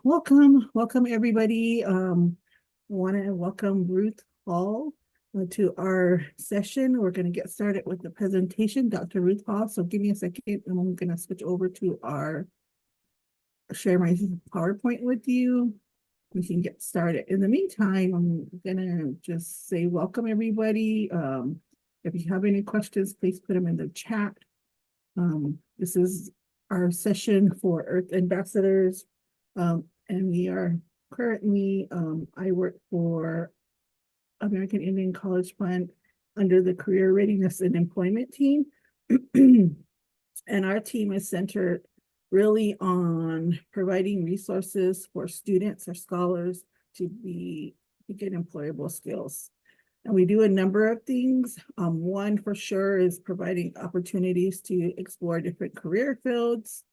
Welcome everybody. Want to welcome Ruth Hall to our session. We're going to get started with the presentation, Dr. Ruth Hall. So give me a second and I'm going to switch over to share my PowerPoint with you. We can get started. In the meantime, I'm going to just say welcome everybody. If you have any questions, please put them in the chat. This is our session for Earth Ambassadors. And we are currently, I work for American Indian College Fund under the Career Readiness and Employment team. And our team is centered really on providing resources for students or scholars to get employable skills. And we do a number of things. One for sure is providing opportunities to explore different career fields,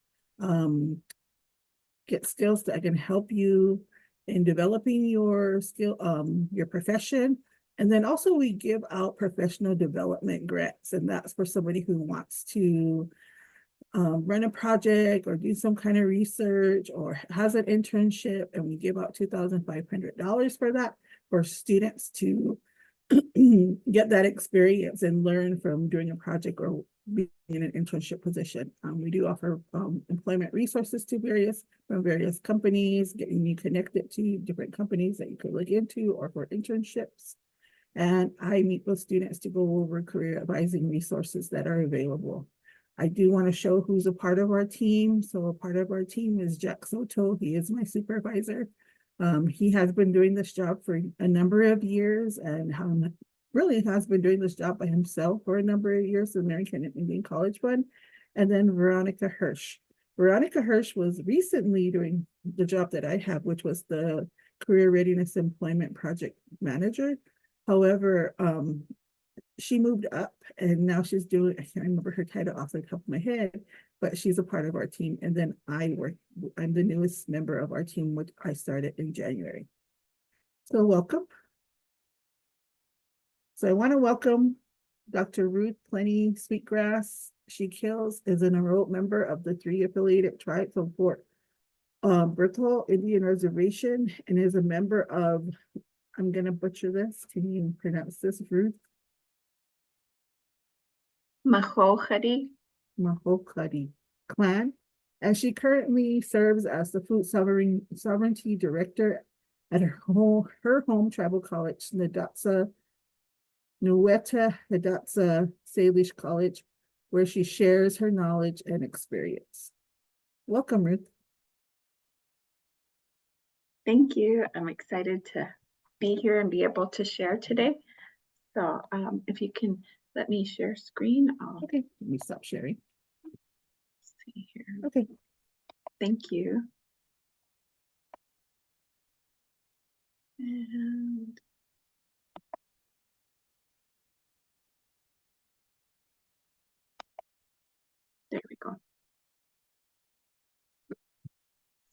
get skills that can help you in developing your your profession. And then also we give out professional development grants, and that's for somebody who wants to run a project or do some kind of research or has an internship, and we give out $2,500 for that for students to get that experience and learn from doing a project or being in an internship position. We do offer employment resources to various companies, getting you connected to different companies that you could look into or for internships. And I meet with students to go over career advising resources that are available. I do want to show who's a part of our team. So a part of our team is Jack Soto. He is my supervisor. He has been doing this job for a number of years and really has been doing this job by himself for a number of years, the American Indian College Fund. And then Veronica Hirsch. Veronica Hirsch was recently doing the job that I have, which was the Career Readiness Employment Project Manager. However, she moved up and now she's doing, I can't remember her title off the top of my head, but she's a part of our team. And then I'm the newest member of our team, which I started in January. So welcome. So I want to welcome Dr. Ruth Plenty Sweetgrass. She Kills is an enrolled member of the 3 affiliated tribes of Fort Berthold Indian Reservation and is a member of, I'm going to butcher this. Can you pronounce this, Ruth? Mahochadi clan, and she currently serves as the Food Sovereignty Director at her home tribal college, Nuweta Hidatsa Salish College, where she shares her knowledge and experience. Welcome, Ruth. Thank you. I'm excited to be here and be able to share today. So if you can let me share screen. Okay, let me stop sharing. Let's see here. Okay. Thank you. And there we go.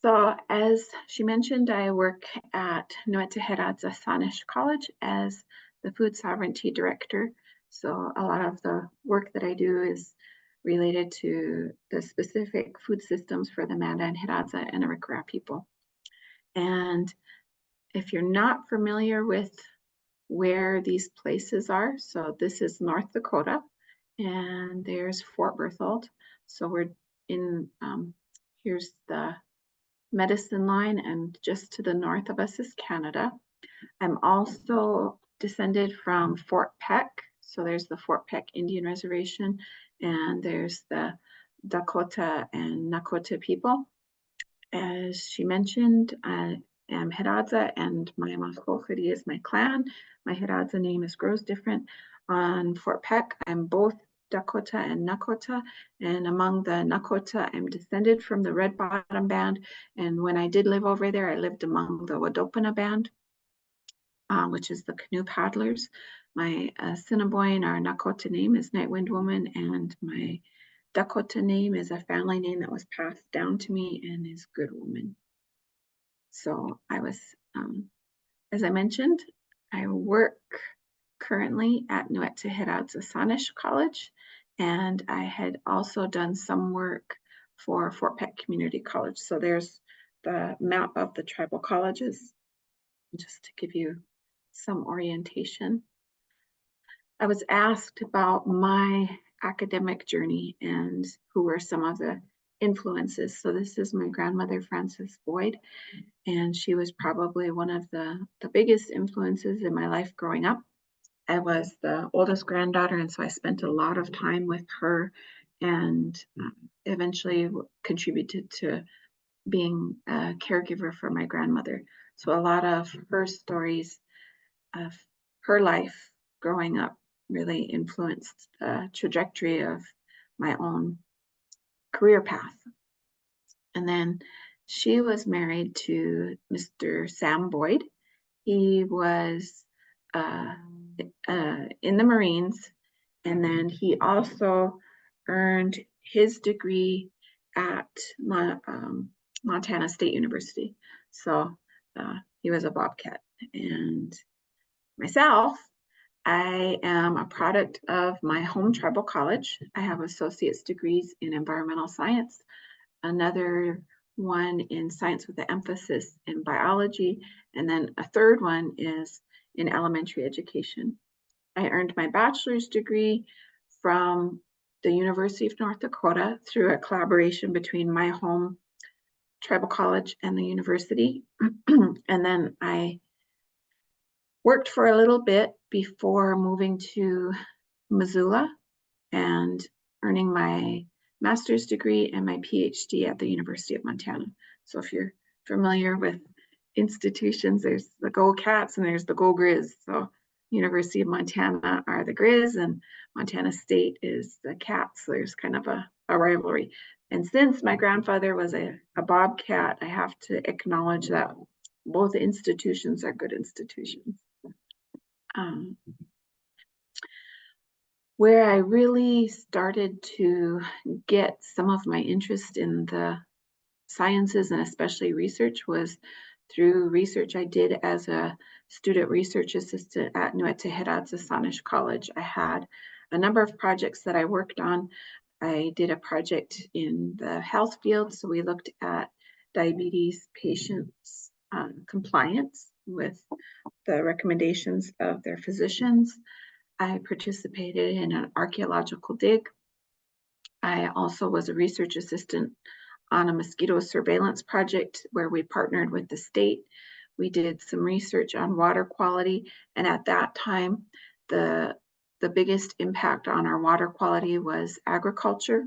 So as she mentioned, I work at Nuweta Hidatsa Sanish College as the Food Sovereignty Director. So a lot of the work that I do is related to the specific food systems for the Mandan, Hidatsa, and Arikara people. And if you're not familiar with where these places are, so this is North Dakota, and there's Fort Berthold. So we're in, here's the Medicine Line, and just to the north of us is Canada. I'm also descended from Fort Peck. So there's the Fort Peck Indian Reservation, and there's the Dakota and Nakota people. As she mentioned, I am Hidatsa, and my Mahochadi is my clan. My Hidatsa name grows different. On Fort Peck, I'm both Dakota and Nakota, and among the Nakota, I'm descended from the Red Bottom Band, and when I did live over there, I lived among the Wadopana Band, which is the canoe paddlers. My Assiniboine, our Nakota name, is Night Wind Woman, and my Dakota name is a family name that was passed down to me and is Good Woman. So I was, as I mentioned, I work currently at Nuweta Hidatsa Sanish College, and I had also done some work for Fort Peck Community College. So there's the map of the tribal colleges, just to give you some orientation. I was asked about my academic journey and who were some of the influences. So this is my grandmother, Frances Boyd, and she was probably one of the biggest influences in my life growing up. I was the oldest granddaughter, and so I spent a lot of time with her, and eventually contributed to being a caregiver for my grandmother. So a lot of her stories of her life growing up really influenced the trajectory of my own career path. And then she was married to Mr. Sam Boyd. He was in the Marines, and then he also earned his degree at Montana State University. So he was a Bobcat. And myself, I am a product of my home tribal college. I have associate's degrees in environmental science, another one in science with an emphasis in biology, and then a third one is in elementary education. I earned my bachelor's degree from the University of North Dakota through a collaboration between my home tribal college and the university. And then I worked for a little bit before moving to Missoula and earning my master's degree and my PhD at the University of Montana. So if you're familiar with institutions, there's the Go Cats and there's the Go Grizz. So University of Montana are the Grizz and Montana State is the Cats. So there's kind of a rivalry. And since my grandfather was a Bobcat, I have to acknowledge that both institutions are good institutions. Where I really started to get some of my interest in the sciences and especially research was through research I did as a student research assistant at Nuetehiradza Sanish College. I had a number of projects that I worked on. I did a project in the health field, so we looked at diabetes patients' compliance with the recommendations of their physicians. I participated in an archaeological dig. I also was a research assistant on a mosquito surveillance project where we partnered with the state. We did some research on water quality, and at that time, the biggest impact on our water quality was agriculture.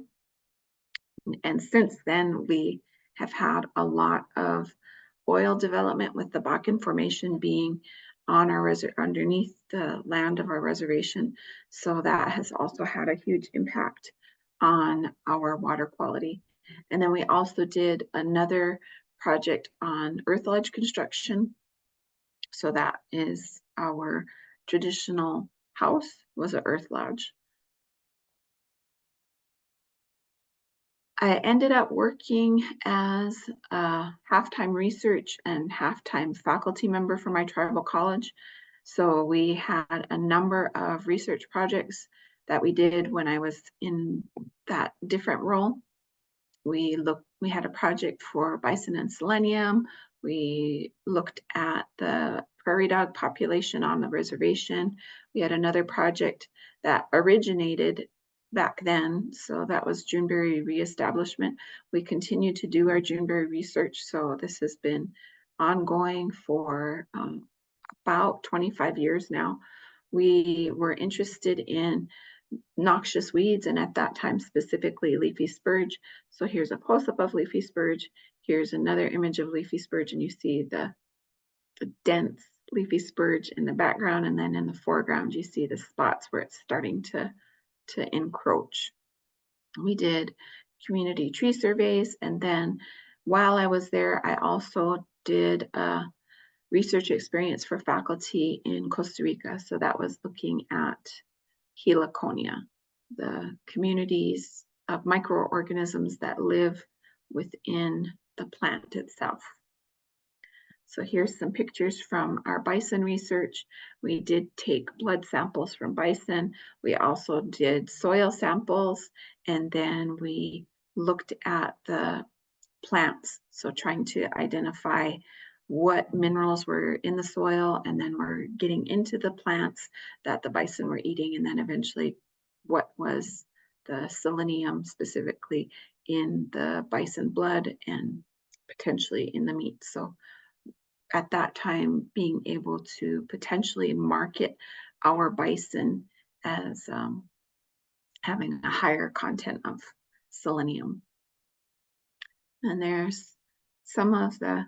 And since then, we have had a lot of oil development, with the Bakken Formation being on our underneath the land of our reservation. So that has also had a huge impact on our water quality. And then we also did another project on earth ledge construction. So that is our traditional house was an earth lodge. I ended up working as a half-time research and half-time faculty member for my tribal college. So we had a number of research projects that we did when I was in that different role. We had a project for bison and selenium. We looked at the prairie dog population on the reservation. We had another project that originated back then, so that was Juneberry reestablishment. We continue to do our Juneberry research, so this has been ongoing for about 25 years now. We were interested in noxious weeds, and at that time specifically leafy spurge. So here's a close-up of leafy spurge. Here's another image of leafy spurge, and you see the dense leafy spurge in the background, and then in the foreground you see the spots where it's starting to encroach. We did community tree surveys, and then while I was there, I also did a research experience for faculty in Costa Rica. So that was looking at heliconia, the communities of microorganisms that live within the plant itself. So here's some pictures from our bison research. We did take blood samples from bison. We also did soil samples, and then we looked at the plants. So trying to identify what minerals were in the soil, and then we're getting into the plants that the bison were eating, and then eventually what was the selenium specifically in the bison blood and potentially in the meat. So at that time, being able to potentially market our bison as having a higher content of selenium. And there's some of the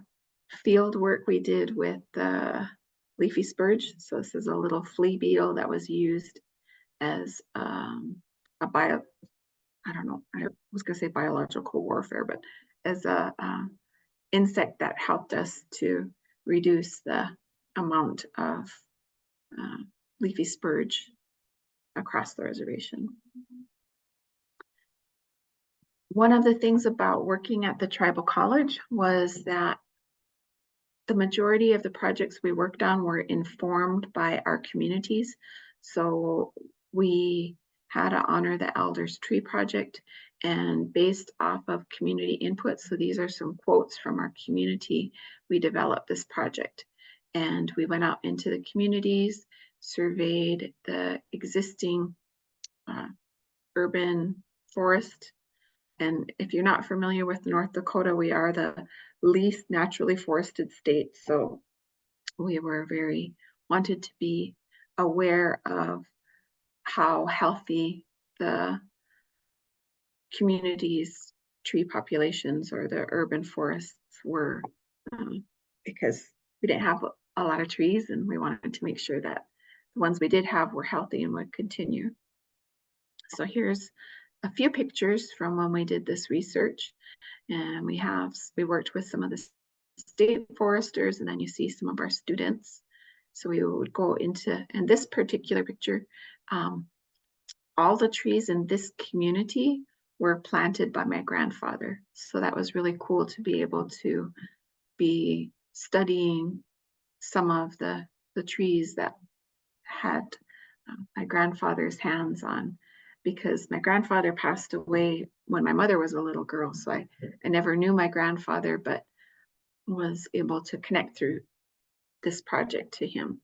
field work we did with the leafy spurge. So this is a little flea beetle that was used as I don't know, I was gonna say biological warfare, but as a insect that helped us to reduce the amount of leafy spurge across the reservation. One of the things about working at the tribal college was that the majority of the projects we worked on were informed by our communities. So we had to honor the Elders Tree Project, and based off of community input, so these are some quotes from our community, we developed this project. And we went out into the communities, surveyed the existing urban forest. And if you're not familiar with North Dakota, we are the least naturally forested state. So we were wanted to be aware of how healthy the communities' tree populations or the urban forests were, because we didn't have a lot of trees, and we wanted to make sure that the ones we did have were healthy and would continue. So here's a few pictures from when we did this research, and we worked with some of the state foresters, and then you see some of our students. So we would go into, and this particular picture, all the trees in this community were planted by my grandfather. So that was really cool to be able to be studying some of the trees that had my grandfather's hands on, because my grandfather passed away when my mother was a little girl. So I never knew my grandfather, but was able to connect through this project to him.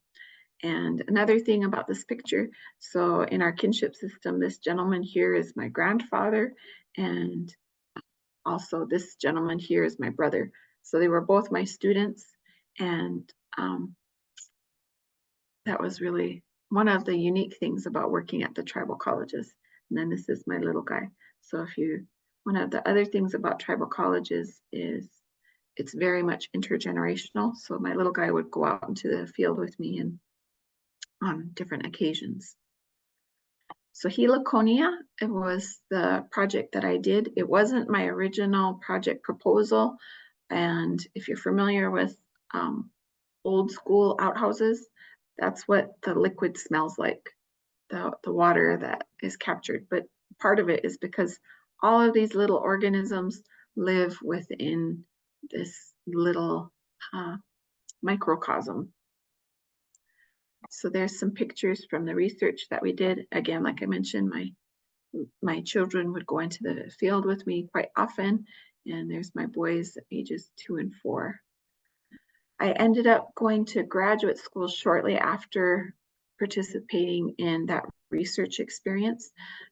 And another thing about this picture, so in our kinship system, this gentleman here is my grandfather, and also this gentleman here is my brother. So they were both my students, and that was really one of the unique things about working at the tribal colleges. And then this is my little guy. So one of the other things about tribal colleges is it's very much intergenerational. So my little guy would go out into the field with me and on different occasions. So Heliconia, it was the project that I did. It wasn't my original project proposal. And if you're familiar with old school outhouses, that's what the liquid smells like, the water that is captured. But part of it is because all of these little organisms live within this little microcosm. So there's some pictures from the research that we did. Again, like I mentioned, my children would go into the field with me quite often, and there's my boys ages 2 and 4. I ended up going to graduate school shortly after participating in that research experience.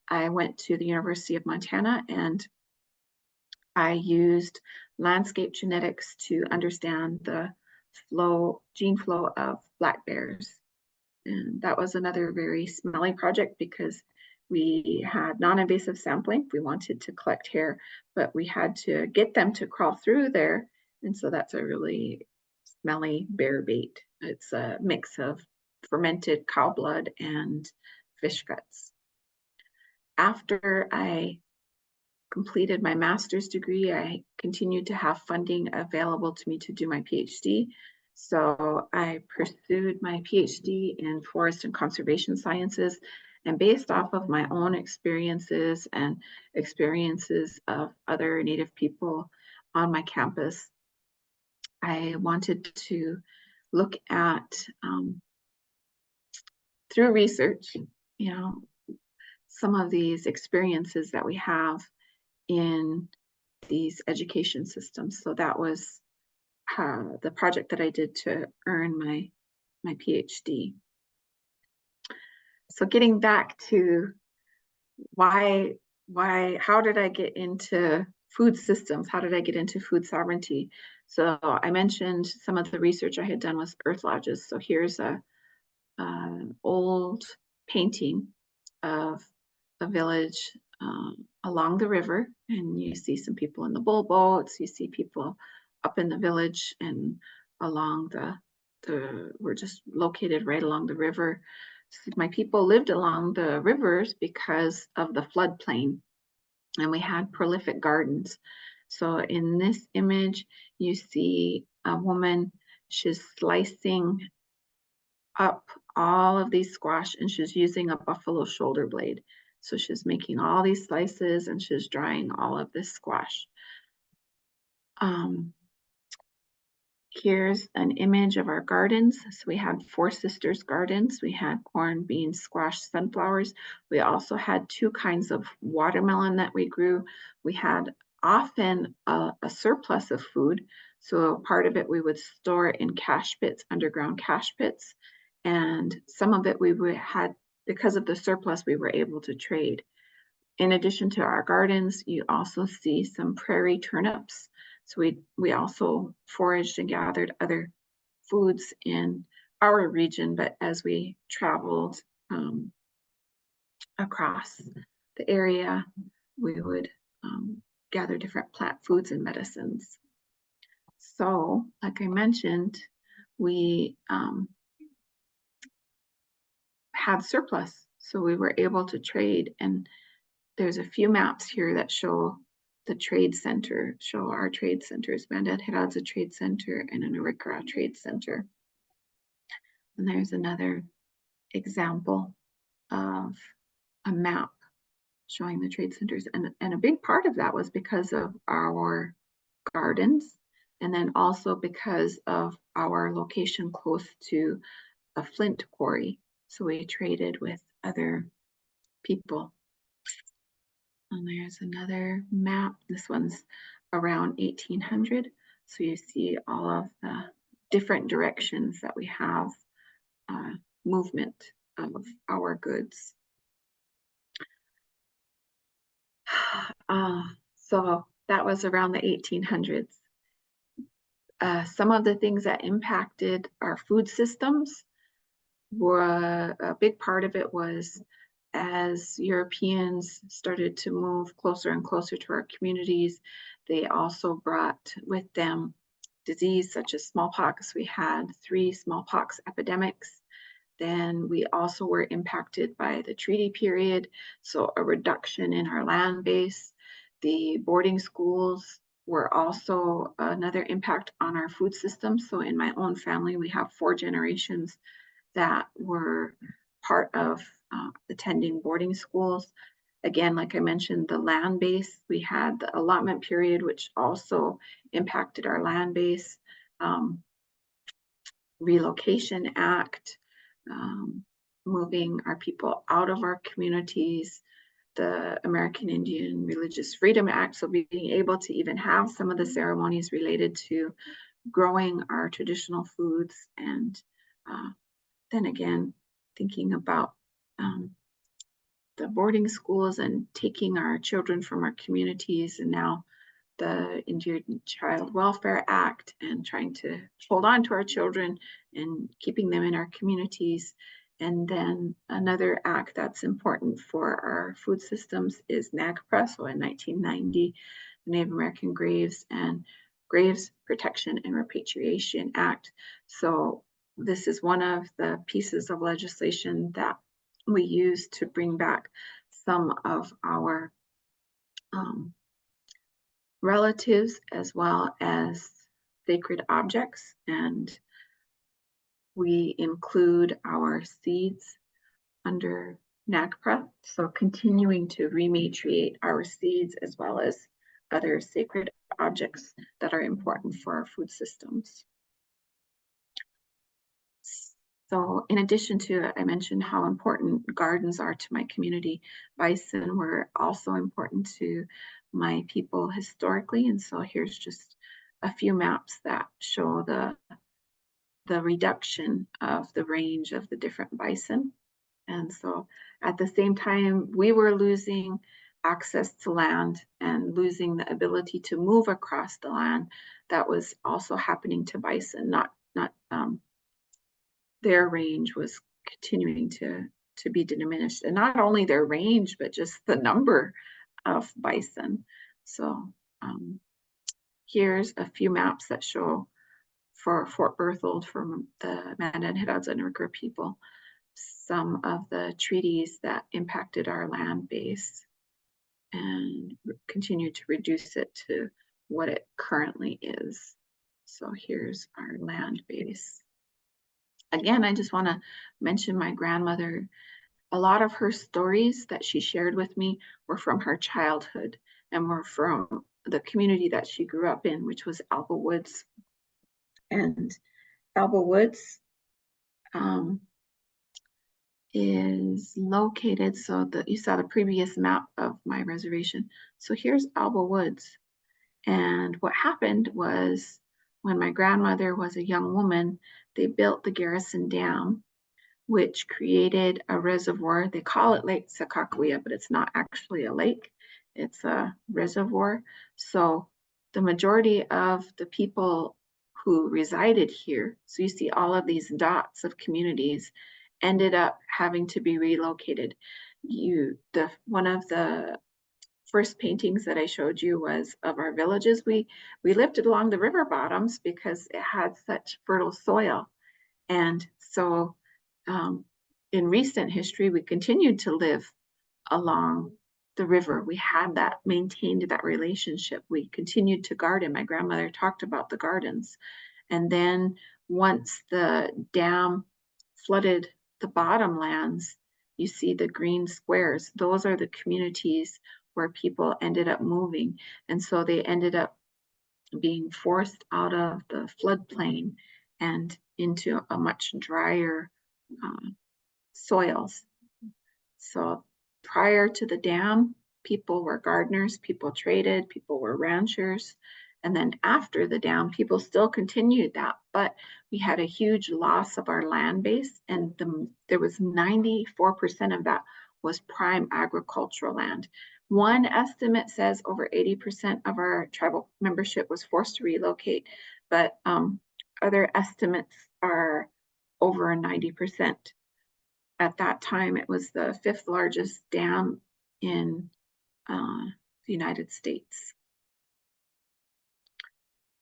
I went to the University of Montana, and I used landscape genetics to understand the gene flow of black bears. And that was another very smelly project because we had non-invasive sampling. We wanted to collect hair, but we had to get them to crawl through there. And so that's a really smelly bear bait. It's a mix of fermented cow blood and fish guts. After I completed my master's degree, I continued to have funding available to me to do my PhD. So I pursued my PhD in forest and conservation sciences, and based off of my own experiences and experiences of other Native people on my campus, I wanted to look at, through research, some of these experiences that we have in these education systems. So that was the project that I did to earn my PhD. So getting back to how did I get into food systems? How did I get into food sovereignty? So I mentioned some of the research I had done with earth lodges. So here's an old painting of a village along the river, and you see some people in the bull boats, you see people up in the village and along we're just located right along the river. So my people lived along the rivers because of the floodplain, and we had prolific gardens. So in this image, you see a woman, she's slicing up all of these squash, and she's using a buffalo shoulder blade. So she's making all these slices and she's drying all of this squash. Here's an image of our gardens. So we had Four Sisters gardens. We had corn, beans, squash, sunflowers. We also had two kinds of watermelon that we grew. We had often a surplus of food. So part of it we would store in cache pits, underground cache pits. And some of it had, because of the surplus, we were able to trade. In addition to our gardens, you also see some prairie turnips. So we also foraged and gathered other foods in our region, but as we traveled across the area, we would gather different plant foods and medicines. So, like I mentioned, we had surplus, so we were able to trade, and there's a few maps here that show the trade center, show our trade centers, Banded Hiradza Trade Center and an Arikara Trade Center. And there's another example of a map showing the trade centers. And a big part of that was because of our gardens, and then also because of our location close to a flint quarry. So we traded with other people. And there's another map. This one's around 1800. So you see all of the different directions that we have movement of our goods. So that was around the 1800s. Some of the things that impacted our food systems were, a big part of it was as Europeans started to move closer and closer to our communities, they also brought with them disease such as smallpox. We had 3 smallpox epidemics. Then we also were impacted by the treaty period, so a reduction in our land base. The boarding schools were also another impact on our food system. So in my own family, we have 4 generations that were part of attending boarding schools. Again, like I mentioned, the land base, we had the allotment period, which also impacted our land base. Relocation Act, moving our people out of our communities, the American Indian Religious Freedom Act, so being able to even have some of the ceremonies related to growing our traditional foods, and then again, thinking about the boarding schools and taking our children from our communities, and now the Indian Child Welfare Act, and trying to hold on to our children and keeping them in our communities. And then another act that's important for our food systems is NAGPRA. So in 1990, the Native American Graves and Graves Protection and Repatriation Act. So this is one of the pieces of legislation that we use to bring back some of our relatives as well as sacred objects, and we include our seeds under NAGPRA, so continuing to rematriate our seeds as well as other sacred objects that are important for our food systems. So in addition to, I mentioned how important gardens are to my community, bison were also important to my people historically. And so here's just a few maps that show the reduction of the range of the different bison. And so at the same time, we were losing access to land and losing the ability to move across the land. That was also happening to bison, not their range was continuing to be diminished. And not only their range, but just the number of bison. So here's a few maps that show for Fort Berthold from the Mandan Hidatsa and Rooker people, some of the treaties that impacted our land base and continue to reduce it to what it currently is. So here's our land base. Again, I just want to mention my grandmother. A lot of her stories that she shared with me were from her childhood and were from the community that she grew up in, which was Alba Woods. And Alba Woods is located, so that you saw the previous map of my reservation. So here's Alba Woods. And what happened was when my grandmother was a young woman, they built the Garrison Dam, which created a reservoir. They call it Lake Sakakawea, but it's not actually a lake. It's a reservoir. So the majority of the people who resided here, so you see all of these dots of communities, ended up having to be relocated. One of the first paintings that I showed you was of our villages. We lived along the river bottoms because it had such fertile soil. And so in recent history, we continued to live along the river. We had that, maintained that relationship. We continued to garden. My grandmother talked about the gardens. And then once the dam flooded the bottomlands, you see the green squares. Those are the communities where people ended up moving. And so they ended up being forced out of the floodplain and into a much drier soils. So prior to the dam, people were gardeners, people traded, people were ranchers. And then after the dam, people still continued that, but we had a huge loss of our land base, and there was 94% of that was prime agricultural land. One estimate says over 80% of our tribal membership was forced to relocate, but other estimates are over 90%. At that time, it was the 5th largest dam in the United States.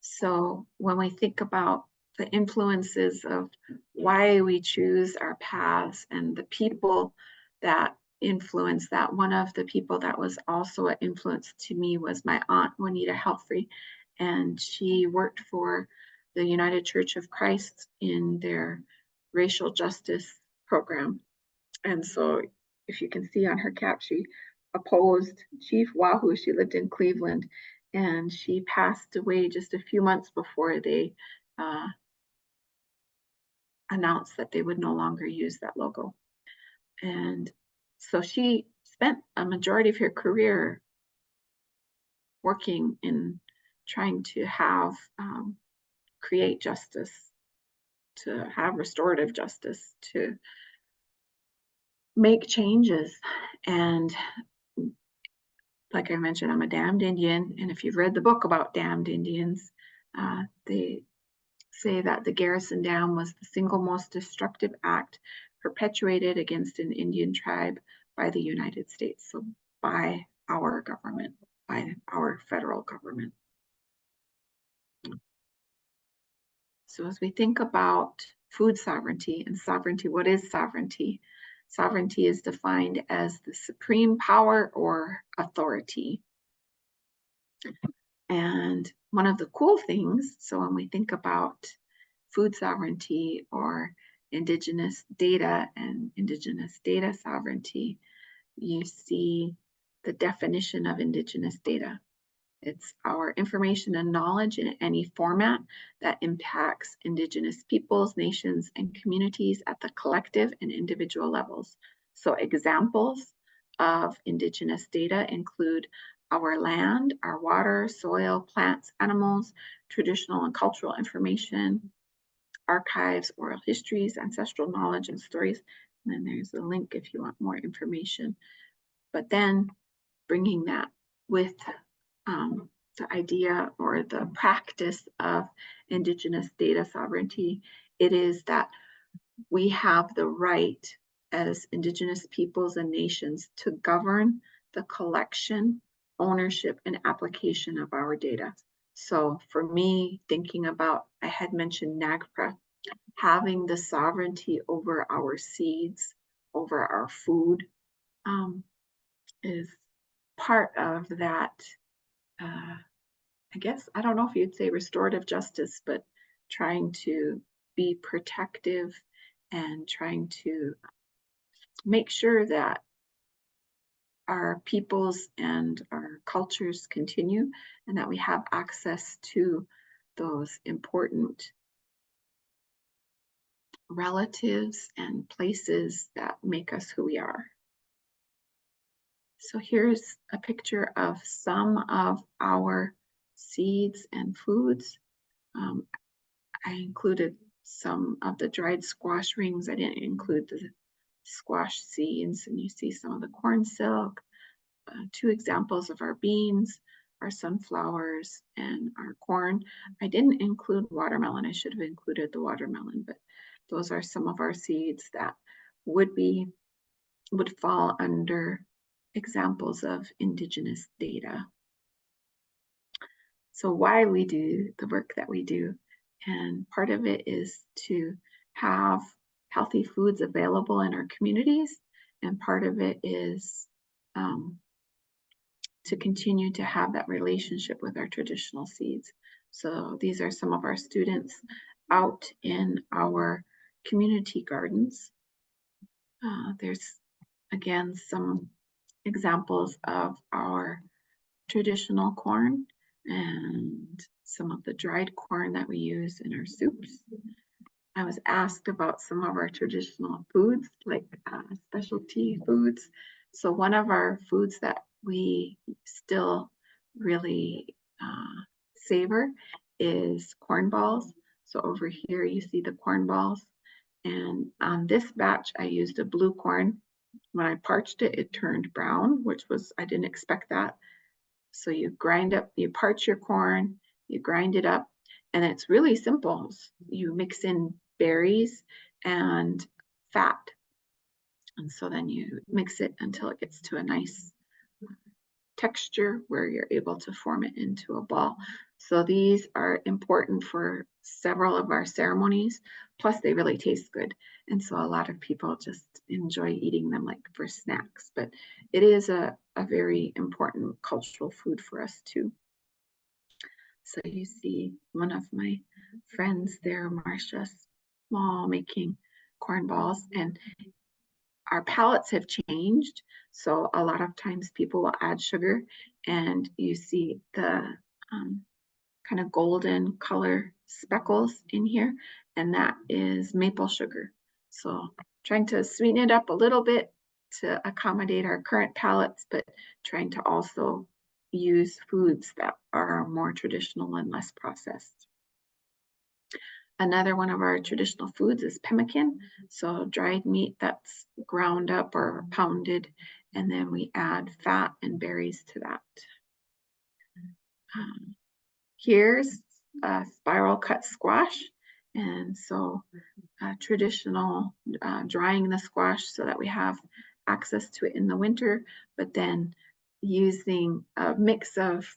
So when we think about the influences of why we choose our paths and the people that influence that, one of the people that was also an influence to me was my aunt, Juanita Helfrey, and she worked for the United Church of Christ in their racial justice program. And so if you can see on her cap, she opposed Chief Wahoo. She lived in Cleveland, and she passed away just a few months before they announced that they would no longer use that logo. And so she spent a majority of her career working in trying to have create justice, to have restorative justice, to make changes. And like I mentioned, I'm a damned Indian. And if you've read the book about damned Indians, they say that the Garrison Dam was the single most destructive act perpetuated against an Indian tribe by the United States. So by our government, by our federal government. So as we think about food sovereignty and sovereignty, what is sovereignty? Sovereignty is defined as the supreme power or authority. And one of the cool things, so when we think about food sovereignty or Indigenous data and Indigenous data sovereignty, you see the definition of Indigenous data. It's our information and knowledge in any format that impacts Indigenous peoples, nations, and communities at the collective and individual levels. So examples of Indigenous data include our land, our water, soil, plants, animals, traditional and cultural information, archives, oral histories, ancestral knowledge and stories. And then there's a link if you want more information. But then bringing that with the idea or the practice of Indigenous data sovereignty, it is that we have the right as Indigenous peoples and nations to govern the collection, ownership, and application of our data. So for me, thinking about, I had mentioned NAGPRA, having the sovereignty over our seeds, over our food, is part of that, I guess, I don't know if you'd say restorative justice, but trying to be protective and trying to make sure that our peoples and our cultures continue and that we have access to those important relatives and places that make us who we are. So here's a picture of some of our seeds and foods. I included some of the dried squash rings. I didn't include the squash seeds, and you see some of the corn silk. 2 examples of our beans, our sunflowers, and our corn. I didn't include watermelon. I should have included the watermelon, but those are some of our seeds that would fall under examples of Indigenous data. So why we do the work that we do, and part of it is to have healthy foods available in our communities, and part of it is to continue to have that relationship with our traditional seeds. So these are some of our students out in our community gardens. There's again some examples of our traditional corn and some of the dried corn that we use in our soups. I was asked about some of our traditional foods, like specialty foods. So one of our foods that we still really savor is corn balls. So over here you see the corn balls. And on this batch, I used a blue corn. When I parched it, it turned brown, which was, I didn't expect that. So you parch your corn, you grind it up, and it's really simple. You mix in berries and fat. And so then you mix it until it gets to a nice texture where you're able to form it into a ball. So these are important for several of our ceremonies, plus they really taste good. And so a lot of people just enjoy eating them like for snacks, but it is a very important cultural food for us too. So you see one of my friends there, Marcia Small, making corn balls, and our palates have changed. So a lot of times people will add sugar, and you see the kind of golden color speckles in here, and that is maple sugar. So trying to sweeten it up a little bit to accommodate our current palates, but trying to also use foods that are more traditional and less processed. Another one of our traditional foods is pemmican, so dried meat that's ground up or pounded, and then we add fat and berries to that. Here's a spiral cut squash, and so traditional drying the squash so that we have access to it in the winter, but then using a mix of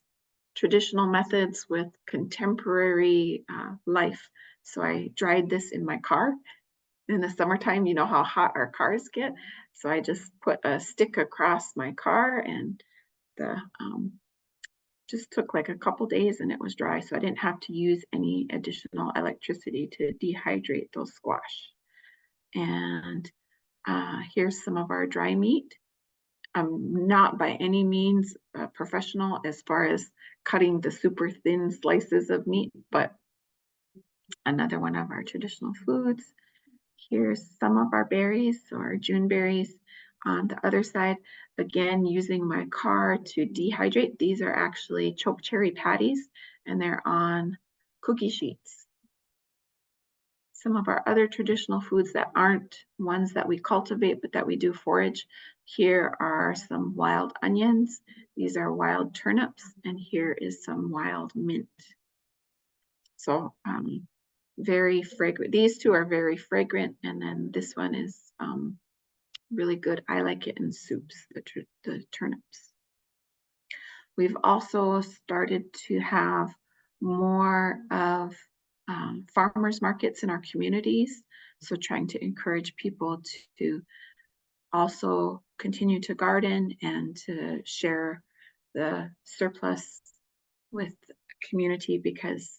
traditional methods with contemporary life. So I dried this in my car. In the summertime, you know how hot our cars get. So I just put a stick across my car, and the just took like a couple days and it was dry. So I didn't have to use any additional electricity to dehydrate those squash. And here's some of our dry meat. I'm not by any means a professional as far as cutting the super thin slices of meat, but another one of our traditional foods. Here's some of our berries, so our June berries. On the other side, again, using my car to dehydrate. These are actually choke cherry patties, and they're on cookie sheets. Some of our other traditional foods that aren't ones that we cultivate, but that we do forage. Here are some wild onions. These are wild turnips, and here is some wild mint. So very fragrant. These two are very fragrant, and then this one is really good. I like it in soups, the turnips. We've also started to have more of farmers markets in our communities. So trying to encourage people to also continue to garden and to share the surplus with the community, because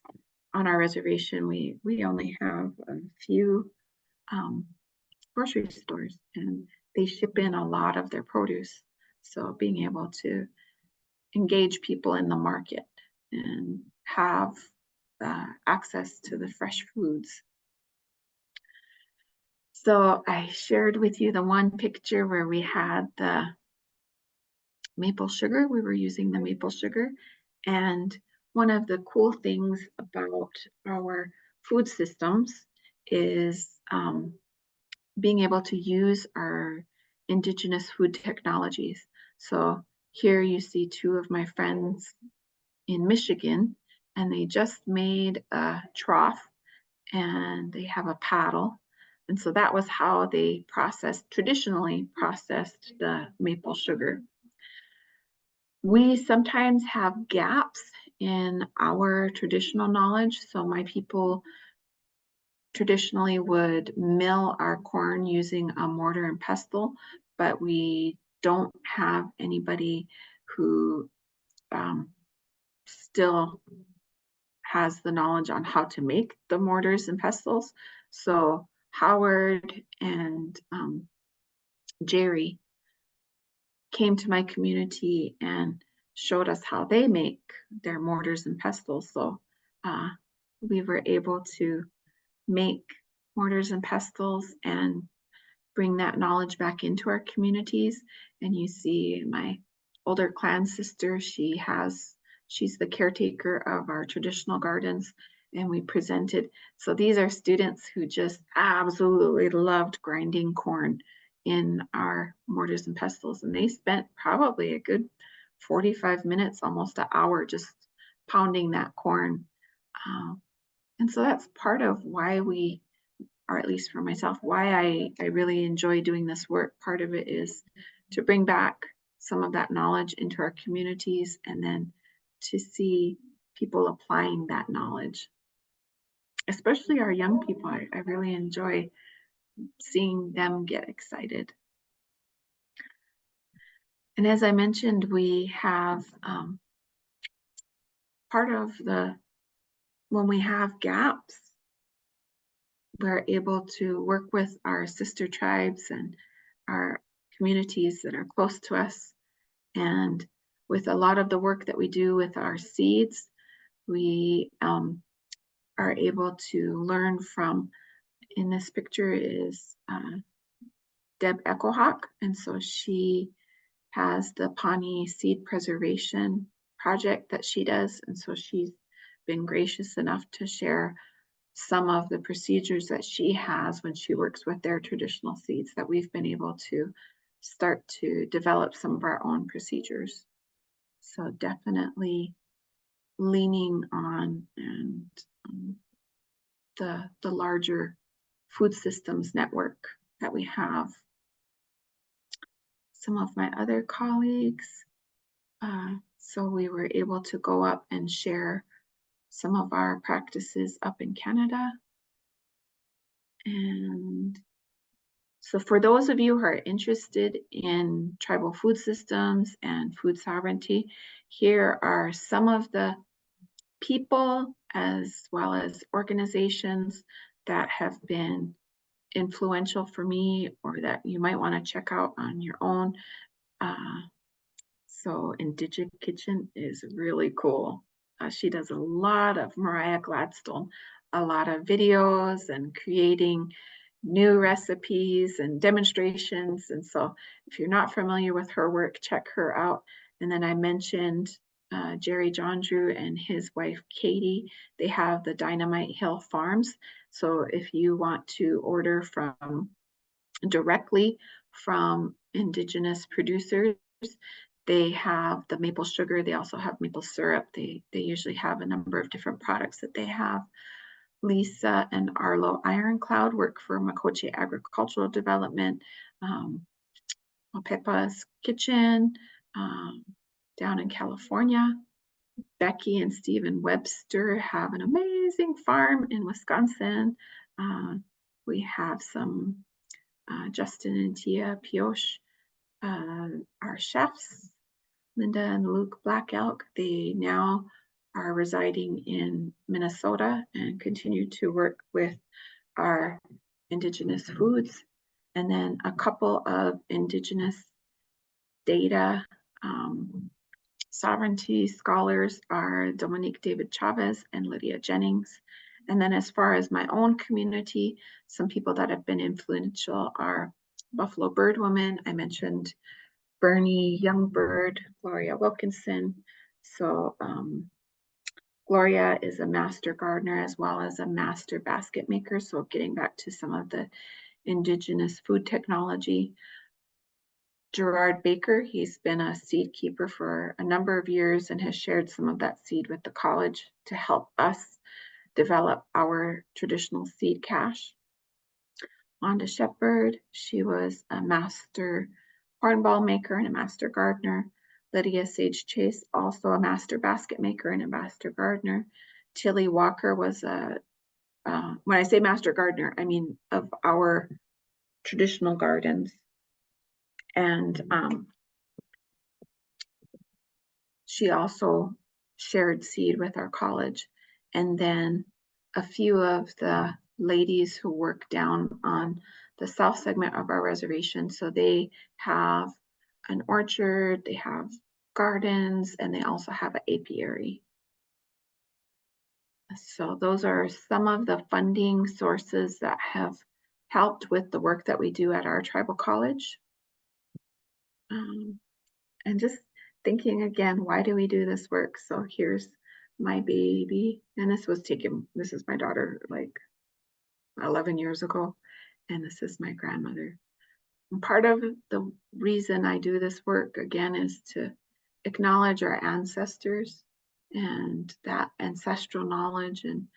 on our reservation, we only have a few grocery stores, and they ship in a lot of their produce. So being able to engage people in the market and have access to the fresh foods. So I shared with you the one picture where we had the maple sugar. We were using the maple sugar. And one of the cool things about our food systems is being able to use our indigenous food technologies. So here you see two of my friends in Michigan, and they just made a trough and they have a paddle. And so that was how they traditionally processed the maple sugar. We sometimes have gaps in our traditional knowledge. So my people traditionally would mill our corn using a mortar and pestle, but we don't have anybody who still has the knowledge on how to make the mortars and pestles. So Howard and Jerry came to my community and showed us how they make their mortars and pestles. So we were able to make mortars and pestles and bring that knowledge back into our communities. And you see my older clan sister, she's the caretaker of our traditional gardens, and we presented. So these are students who just absolutely loved grinding corn in our mortars and pestles, and they spent probably a good 45 minutes, almost an hour, just pounding that corn. And so that's part of why we, or at least for myself, why I really enjoy doing this work. Part of it is to bring back some of that knowledge into our communities, and then to see people applying that knowledge, especially our young people. I really enjoy seeing them get excited. And as I mentioned, we have part of when we have gaps, we're able to work with our sister tribes and our communities that are close to us. And with a lot of the work that we do with our seeds, we are able to learn from, in this picture is Deb Echohawk. And so she has the Pawnee Seed Preservation Project that she does. And so she's been gracious enough to share some of the procedures that she has when she works with their traditional seeds, that we've been able to start to develop some of our own procedures. So definitely leaning on and the larger food systems network that we have. Some of my other colleagues, so we were able to go up and share some of our practices up in Canada. And so for those of you who are interested in tribal food systems and food sovereignty, here are some of the people as well as organizations that have been influential for me, or that you might want to check out on your own. So Indigit Kitchen is really cool. She does a lot of Mariah Gladstone, a lot of videos and creating new recipes and demonstrations. And so if you're not familiar with her work, check her out. And then I mentioned Jerry John Drew and his wife Katie. They have the Dynamite Hill Farms. So if you want to order directly from Indigenous producers, they have the maple sugar. They also have maple syrup. They usually have a number of different products that they have. Lisa and Arlo Ironcloud work for Makoche Agricultural Development, Pepa's Kitchen down in California. Becky and Stephen Webster have an amazing farm in Wisconsin. We have some Justin and Tia Pioche, our chefs, Linda and Luke Black Elk. They now are residing in Minnesota and continue to work with our Indigenous foods. And then a couple of Indigenous data sovereignty scholars are Dominique David Chavez and Lydia Jennings. And then as far as my own community, some people that have been influential are Buffalo Bird Woman. I mentioned Bernie Youngbird, Gloria Wilkinson. So Gloria is a master gardener as well as a master basket maker. So getting back to some of the Indigenous food technology. Gerard Baker, he's been a seed keeper for a number of years and has shared some of that seed with the college to help us develop our traditional seed cache. Wanda Shepard, she was a master hornball maker and a master gardener. Lydia Sage Chase, also a master basket maker and a master gardener. Tilly Walker was when I say master gardener, I mean of our traditional gardens. And she also shared seed with our college. And then a few of the ladies who work down on the south segment of our reservation. So they have an orchard, they have gardens, and they also have an apiary. So those are some of the funding sources that have helped with the work that we do at our tribal college. And just thinking again, why do we do this work? So here's my baby, and this is my daughter like 11 years ago, and this is my grandmother. And part of the reason I do this work again is to acknowledge our ancestors and that ancestral knowledge and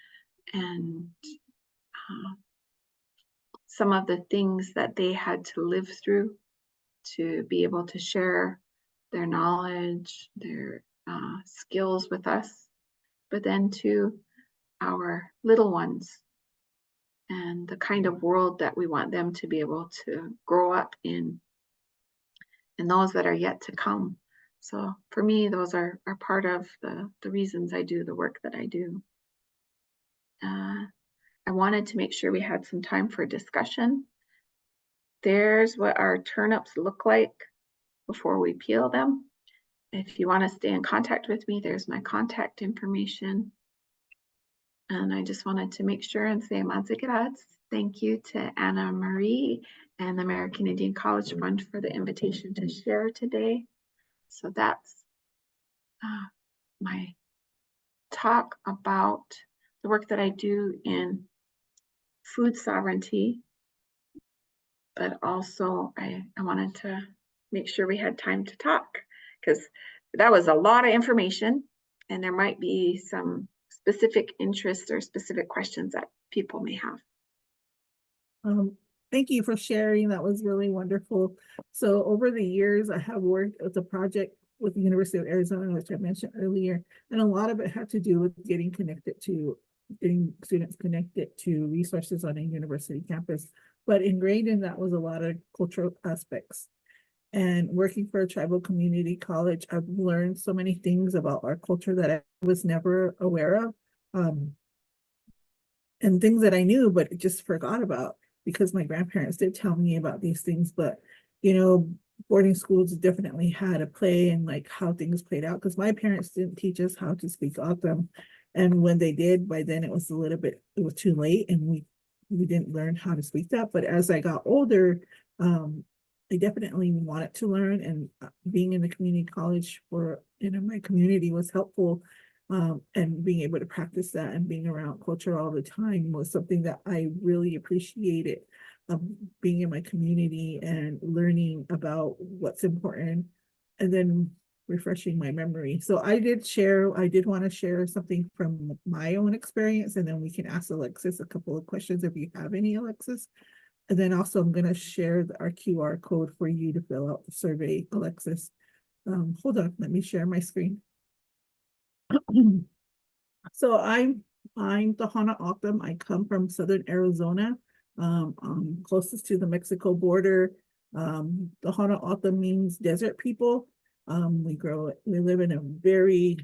some of the things that they had to live through to be able to share their knowledge, their skills with us, but then to our little ones and the kind of world that we want them to be able to grow up in and those that are yet to come. So for me, those are part of the reasons I do the work that I do. I wanted to make sure we had some time for discussion. There's what our turnips look like before we peel them. If you want to stay in contact with me, there's my contact information. And I just wanted to make sure and say Mazigarats. Thank you to Anna Marie and the American Indian College Fund for the invitation to share today. So that's my talk about the work that I do in food sovereignty. But also I wanted to make sure we had time to talk because that was a lot of information and there might be some specific interests or specific questions that people may have. Thank you for sharing. That was really wonderful. So over the years, I have worked with a project with the University of Arizona, which I mentioned earlier, and a lot of it had to do with getting students connected to resources on a university campus. But ingrained in that was a lot of cultural aspects. And working for a tribal community college, I've learned so many things about our culture that I was never aware of. And things that I knew, but just forgot about because my grandparents did tell me about these things. But, you know, boarding schools definitely had a play in like how things played out because my parents didn't teach us how to speak O'odham. And when they did, by then it was too late and we didn't learn how to speak that. But as I got older, I definitely wanted to learn, and being in the community college for, my community was helpful. And being able to practice that and being around culture all the time was something that I really appreciated. Being in my community and learning about what's important, and then refreshing my memory. So I did want to share something from my own experience, and then we can ask Alexis a couple of questions if you have any, Alexis. And then also I'm going to share our QR code for you to fill out the survey, Alexis. Hold on, let me share my screen. So I'm Tahana Autumn. I come from Southern Arizona, closest to the Mexico border. Tahana Autumn means desert people. We live in a very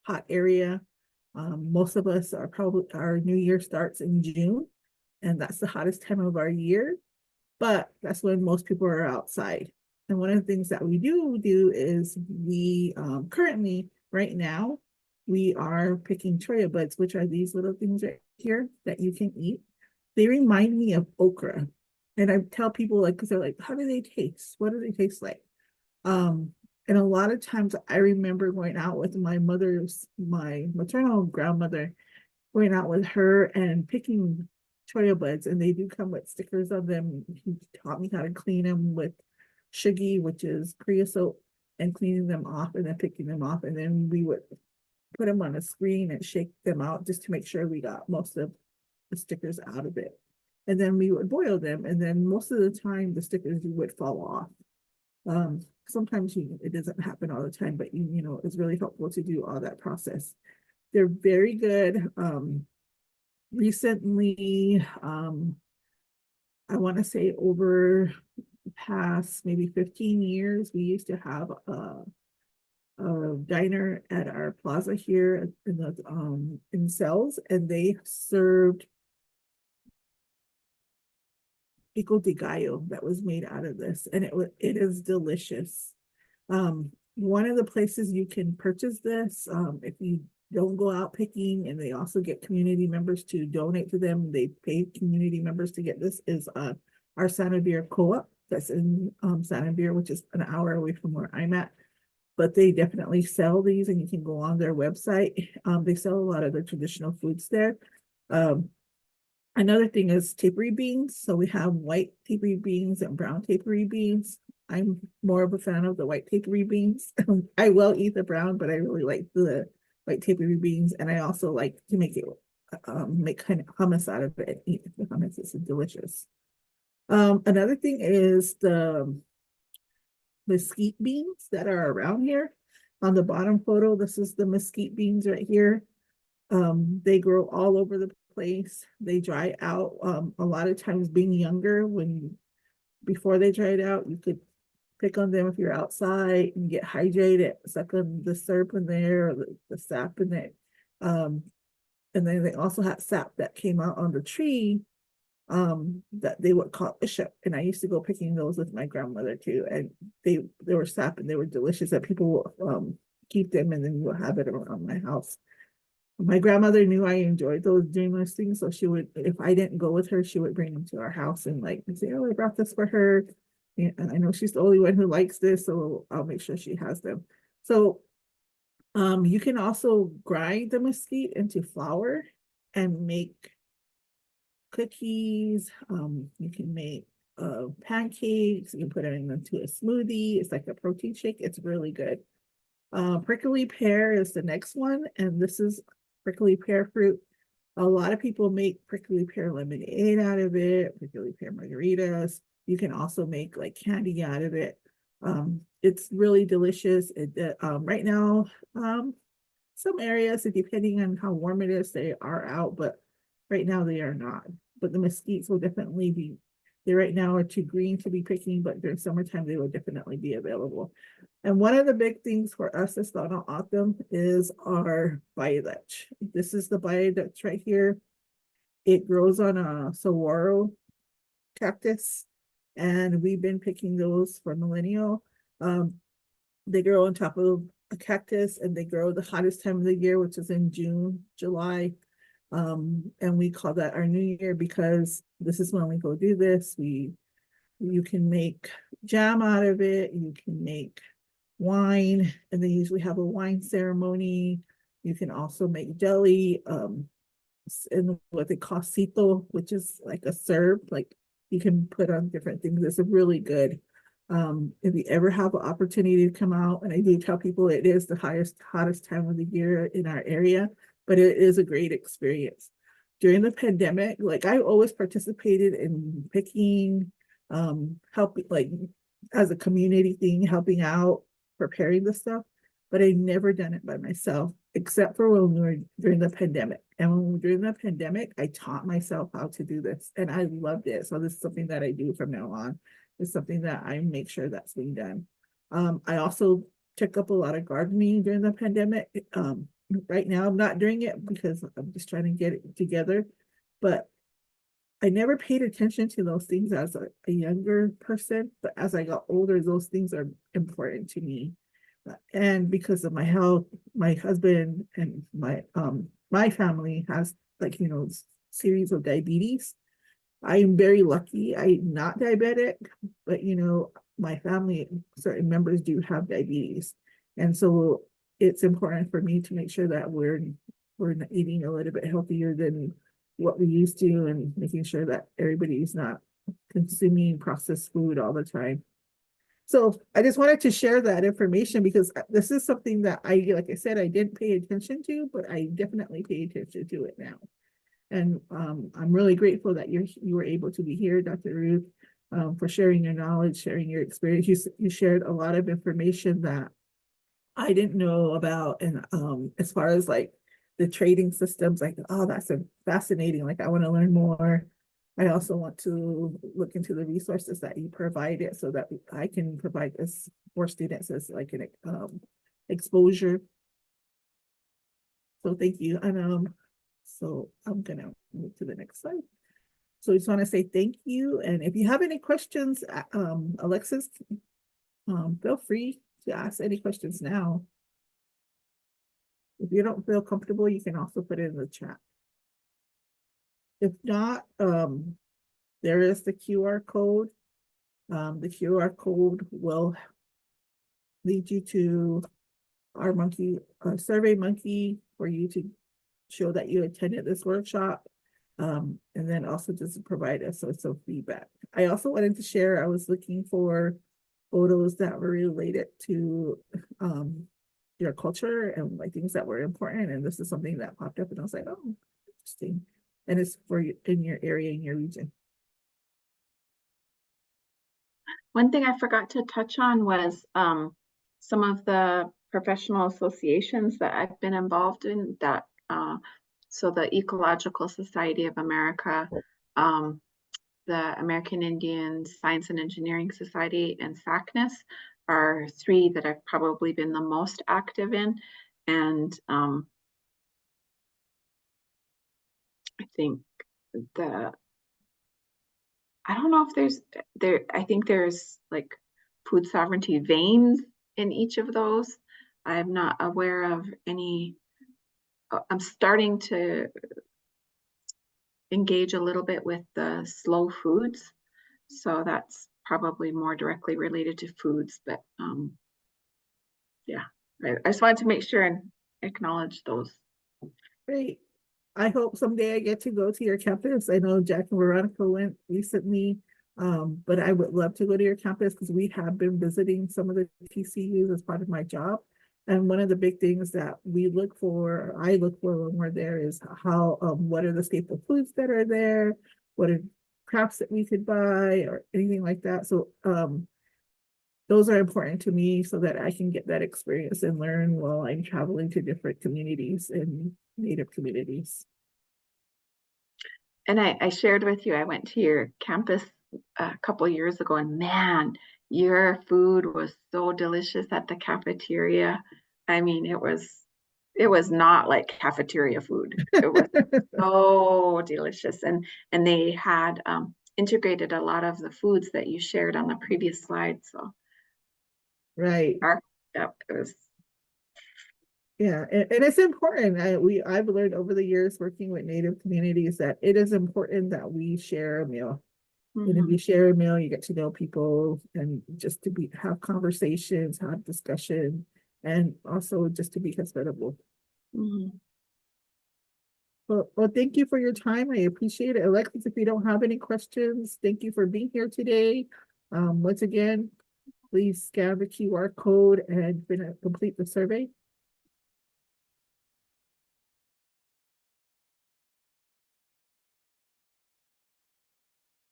hot area. Most of us our New Year starts in June, and that's the hottest time of our year, but that's when most people are outside. And one of the things that we do is we currently, right now, we are picking cholla buds, which are these little things right here that you can eat. They remind me of okra. And I tell people, like, because they're like, how do they taste? What do they taste like? And a lot of times I remember going out with my maternal grandmother, going out with her and picking cholla buds, and they do come with stickers on them. He taught me how to clean them with shuggie, which is creosote, and cleaning them off and then picking them off. And then we would put them on a screen and shake them out just to make sure we got most of the stickers out of it. And then we would boil them, and then most of the time the stickers would fall off. Sometimes it doesn't happen all the time, but it's really helpful to do all that process. They're very good. Recently, I want to say over the past maybe 15 years, we used to have a diner at our plaza here in Cells, and they served pico de gallo that was made out of this, and it is delicious. One of the places you can purchase this, if you don't go out picking, and they also get community members to donate to them, they pay community members to get this, is our Sanavir Co-op that's in Sanavir, which is an hour away from where I'm at. But they definitely sell these, and you can go on their website. They sell a lot of the traditional foods there. Another thing is tapery beans. So we have white tapery beans and brown tapery beans. I'm more of a fan of the white tapery beans. I will eat the brown, but I really like the white tapery beans. And I also like to make kind of hummus out of it and eat the hummus. It's delicious. Another thing is the mesquite beans that are around here. On the bottom photo, this is the mesquite beans right here. They grow all over the place. They dry out. A lot of times being younger, before they dried out, you could pick on them if you're outside and get hydrated, suck on the syrup in there, or the sap in it. And then they also had sap that came out on the tree that they would call bishop. And I used to go picking those with my grandmother too. And they were sap and they were delicious, that people will keep them, and then you will have it around my house. My grandmother knew I enjoyed doing those things, so she would, if I didn't go with her, she would bring them to our house and say, "Oh, I brought this for her, and I know she's the only one who likes this, so I'll make sure she has them." So, you can also grind the mesquite into flour and make cookies. You can make pancakes. You can put it into a smoothie. It's like a protein shake. It's really good. Prickly pear is the next one, and this is prickly pear fruit. A lot of people make prickly pear lemonade out of it, prickly pear margaritas. You can also make like candy out of it. It's really delicious. Right now, some areas, depending on how warm it is, they are out, but right now they are not. But the mesquites will definitely be, they right now are too green to be picking, but during summertime, they will definitely be available. And one of the big things for us as Tahana Autumn is our bayadach. This is the bayadach right here. It grows on a saguaro cactus, and we've been picking those for millennial. They grow on top of a cactus, and they grow the hottest time of the year, which is in June, July. And we call that our New Year because this is when we go do this. You can make jam out of it, you can make wine, and they usually have a wine ceremony. You can also make jelly, and what they call sito, which is like a serve, like you can put on different things. It's a really good. If you ever have an opportunity to come out, and I do tell people it is the hottest time of the year in our area, but it is a great experience. During the pandemic, like I always participated in picking, helping, like as a community thing, helping out, preparing the stuff, but I never done it by myself, except for when we were during the pandemic. And when we were during the pandemic, I taught myself how to do this, and I loved it. So this is something that I do from now on. It's something that I make sure that's being done. I also took up a lot of gardening during the pandemic. Right now I'm not doing it because I'm just trying to get it together, but I never paid attention to those things as a younger person, but as I got older, those things are important to me. And because of my health, my husband and my family has, like, series of diabetes. I am very lucky. I'm not diabetic, but my family, certain members do have diabetes. And so it's important for me to make sure that we're eating a little bit healthier than what we used to, and making sure that everybody's not consuming processed food all the time. So I just wanted to share that information because this is something that like I said, I didn't pay attention to, but I definitely pay attention to it now. And I'm really grateful that you were able to be here, Dr. Ruth, for sharing your knowledge, sharing your experience. You shared a lot of information that I didn't know about, and as far as like the trading systems, like, oh, that's fascinating. Like I want to learn more. I also want to look into the resources that you provided so that I can provide this for students as like an exposure. So thank you. And so I'm gonna move to the next slide. So I just want to say thank you. And if you have any questions, Alexis, feel free to ask any questions now. If you don't feel comfortable, you can also put it in the chat. If not, there is the QR code. The QR code will lead you to our Survey Monkey for you to show that you attended this workshop. And then also just provide us with some feedback. I also wanted to share, I was looking for photos that were related to your culture and like things that were important. And this is something that popped up and I was like, oh, interesting. And it's for you in your area, in your region. One thing I forgot to touch on was some of the professional associations that I've been involved in that so the Ecological Society of America, the American Indian Science and Engineering Society, and SACNAS are three that I've probably been the most active in. And I think I don't know if I think there's like food sovereignty veins in each of those. I'm not aware of any. I'm starting to engage a little bit with the slow foods. So that's probably more directly related to foods, but yeah, I just wanted to make sure and acknowledge those. Great. I hope someday I get to go to your campus. I know Jack and Veronica went recently, but I would love to go to your campus because we have been visiting some of the TCUs as part of my job. And one of the big things that I look for when we're there is what are the staple foods that are there? What are crafts that we could buy or anything like that? So those are important to me so that I can get that experience and learn while I'm traveling to different communities and Native communities. And I shared with you, I went to your campus a couple of years ago, and man, your food was so delicious at the cafeteria. I mean, it was not like cafeteria food. It was so delicious. And they had integrated a lot of the foods that you shared on the previous slide. So right. yeah, it was. Yeah, and it's important. I've learned over the years working with Native communities that it is important that we share a meal. And if Mhm, you share a meal, you get to know people and just to be have conversations, have discussion, and also just to be hospitable. mhm. Well, thank you for your time. I appreciate it. Alexis, if you don't have any questions, thank you for being here today. Once again, please scan the QR code and complete the survey.